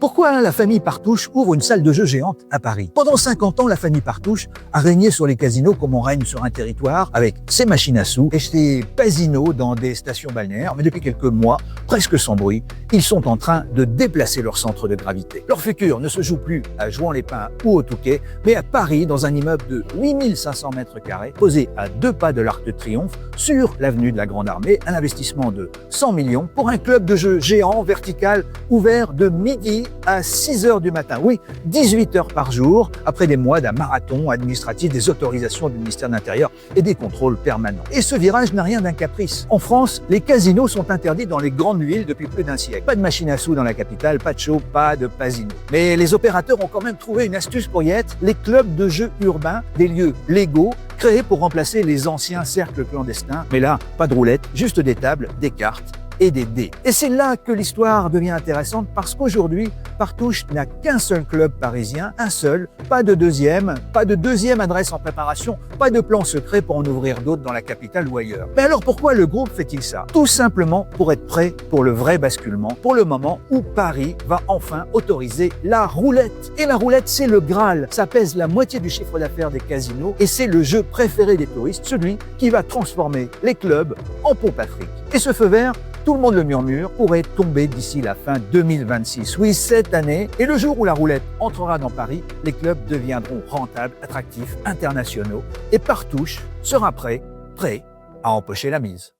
Pourquoi la famille Partouche ouvre une salle de jeu géante à Paris? Pendant 50 ans, la famille Partouche a régné sur les casinos comme on règne sur un territoire, avec ses machines à sous et ses casinos dans des stations balnéaires. Mais depuis quelques mois, presque sans bruit, ils sont en train de déplacer leur centre de gravité. Leur futur ne se joue plus à Jouan-les-Pins ou au Touquet, mais à Paris, dans un immeuble de 8500 mètres carrés, posé à 2 pas de l'Arc de Triomphe, sur l'avenue de la Grande Armée, un investissement de 100 millions pour un club de jeu géant, vertical, ouvert de midi à 6 heures du matin. Oui, 18 heures par jour, après des mois d'un marathon administratif, des autorisations du ministère de l'Intérieur et des contrôles permanents. Et ce virage n'a rien d'un caprice. En France, les casinos sont interdits dans les grandes villes depuis plus d'un siècle. Pas de machine à sous dans la capitale, pas de show, pas de casino. Mais les opérateurs ont quand même trouvé une astuce pour y être, les clubs de jeux urbains, des lieux légaux, créés pour remplacer les anciens cercles clandestins. Mais là, pas de roulette, juste des tables, des cartes et des dés. Et c'est là que l'histoire devient intéressante parce qu'aujourd'hui, Partouche n'a qu'un seul club parisien, un seul, pas de deuxième adresse en préparation, pas de plan secret pour en ouvrir d'autres dans la capitale ou ailleurs. Mais alors pourquoi le groupe fait-il ça? Tout simplement pour être prêt pour le vrai basculement, pour le moment où Paris va enfin autoriser la roulette. Et la roulette, c'est le Graal. Ça pèse la moitié du chiffre d'affaires des casinos et c'est le jeu préféré des touristes, celui qui va transformer les clubs en pompe à fric. Et ce feu vert, tout le monde le murmure, pourrait tomber d'ici la fin 2026. Oui, cette année. Et le jour où la roulette entrera dans Paris, les clubs deviendront rentables, attractifs, internationaux. Et Partouche sera prêt à empocher la mise.